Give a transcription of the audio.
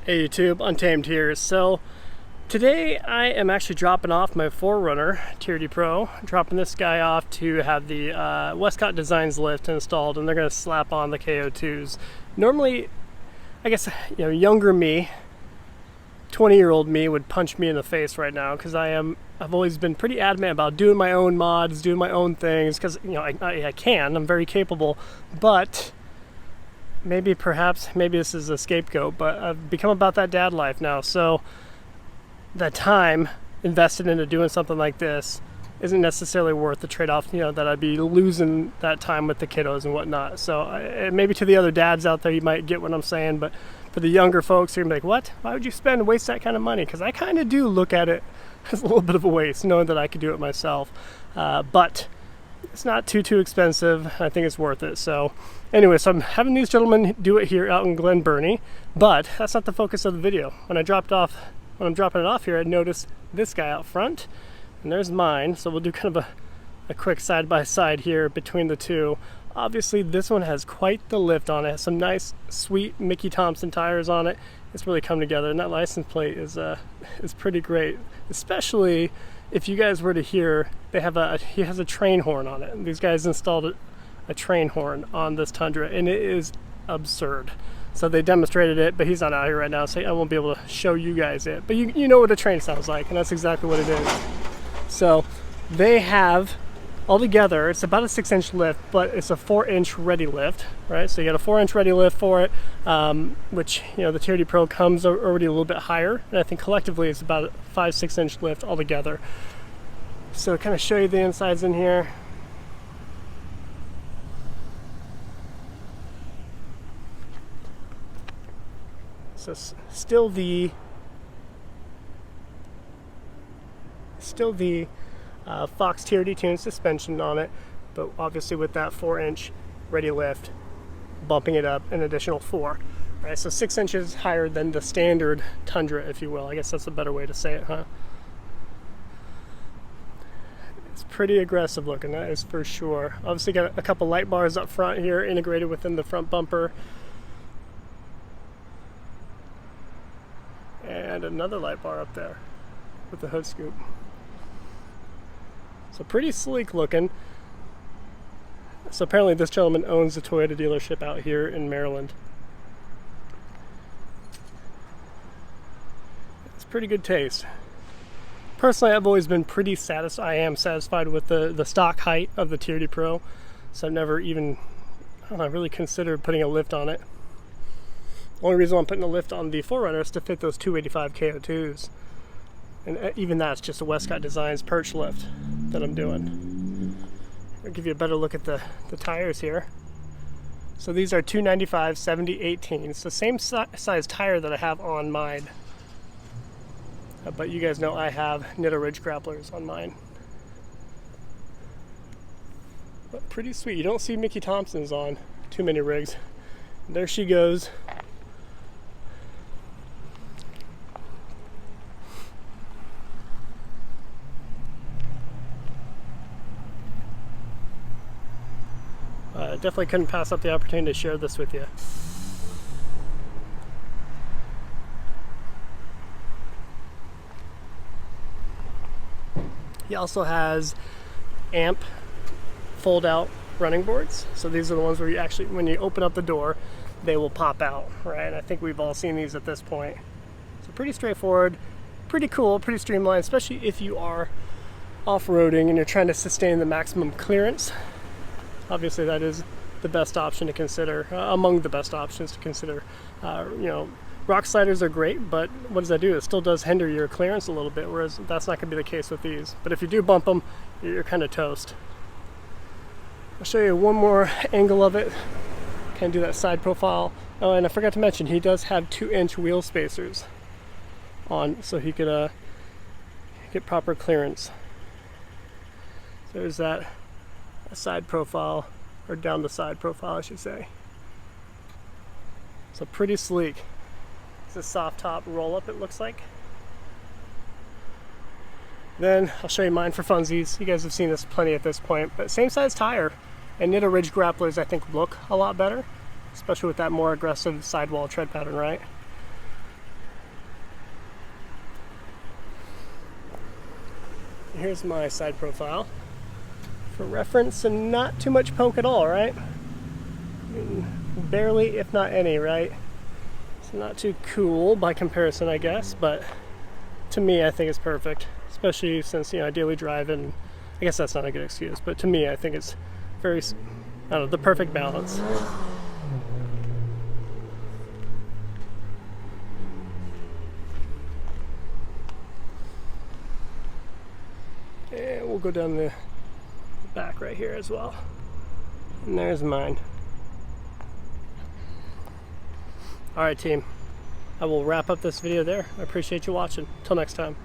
Hey YouTube, Untamed here. So today I am actually dropping off my 4Runner TRD Pro, dropping this guy off to have the Westcott Designs lift installed, and they're going to slap on the KO2s. Normally, I guess, younger me, 20-year-old me would punch me in the face right now, because I've always been pretty adamant about doing my own mods, doing my own things, because I'm very capable, but maybe this is a scapegoat, but I've become about that dad life now. So that time invested into doing something like this isn't necessarily worth the trade-off, that I'd be losing that time with the kiddos and whatnot. So maybe to the other dads out there, you might get what I'm saying, but for the younger folks, you're gonna be like, what? Why would you waste that kind of money? Because I kind of do look at it as a little bit of a waste, knowing that I could do it myself. But it's not too expensive. I think it's worth it. So anyway, so I'm having these gentlemen do it here out in Glen Burnie, but that's not the focus of the video. When I'm dropping it off here, I noticed this guy out front, and there's mine. So we'll do kind of a quick side-by-side here between the two. Obviously, this one has quite the lift on it. It has some nice, sweet Mickey Thompson tires on it. It's really come together, and that license plate is pretty great, especially if you guys were to hear, he has a train horn on it. These guys installed a train horn on this Tundra, and it is absurd. So they demonstrated it, but he's not out here right now, so I won't be able to show you guys it. But you know what a train sounds like, and that's exactly what it is. So they have, altogether, it's about a 6-inch lift, but it's a 4-inch ready lift, right? So you got a 4-inch ready lift for it, which, the TRD Pro comes already a little bit higher, and I think collectively it's about a 5-6-inch lift altogether. So kind of show you the insides in here. So still the Fox TRD tuned suspension on it, but obviously with that 4-inch ready lift, bumping it up an additional 4. Right, so 6 inches higher than the standard Tundra, if you will. I guess that's a better way to say it, huh? It's pretty aggressive looking, that is for sure. Obviously got a couple light bars up front here, integrated within the front bumper. And another light bar up there with the hood scoop. So pretty sleek looking. So apparently this gentleman owns a Toyota dealership out here in Maryland. It's pretty good taste. Personally, I've always been pretty satisfied. I am satisfied with the stock height of the TRD Pro. So I've never even really considered putting a lift on it. Only reason I'm putting a lift on the 4Runner is to fit those 285 KO2s. And even that's just a Westcott Designs perch lift that I'm doing. I'll give you a better look at the tires here. So these are 295 70/18. It's the same size tire that I have on mine. But you guys know I have Knit Ridge grapplers on mine. But pretty sweet. You don't see Mickey Thompsons on too many rigs. And there she goes. Definitely couldn't pass up the opportunity to share this with you. He also has amp fold-out running boards. So these are the ones where you actually, when you open up the door, they will pop out, right? And I think we've all seen these at this point. So pretty straightforward, pretty cool, pretty streamlined, especially if you are off-roading and you're trying to sustain the maximum clearance. Obviously that is the best option to consider, among the best options to consider. Rock sliders are great, but what does that do? It still does hinder your clearance a little bit, whereas that's not going to be the case with these. But if you do bump them, you're kind of toast. I'll show you one more angle of it, kind of do that side profile. Oh, and I forgot to mention, he does have 2-inch wheel spacers on, so he could get proper clearance. So there's that side profile, or down the side profile I should say. So pretty sleek. It's a soft top roll up, it looks like. Then I'll show you mine for funsies. You guys have seen this plenty at this point, but same size tire. And Knit Ridge grapplers I think look a lot better, especially with that more aggressive sidewall tread pattern, right? here's my side profile for reference, and not too much poke at all, right? I mean, barely, if not any, right? So not too cool by comparison, I guess, but to me, I think it's perfect, especially since, you know, I daily drive, and I guess that's not a good excuse, but to me, I think it's very, I don't know, the perfect balance. And we'll go down the back right here as well. And there's mine. Alright team, I will wrap up this video there. I appreciate you watching. Till next time.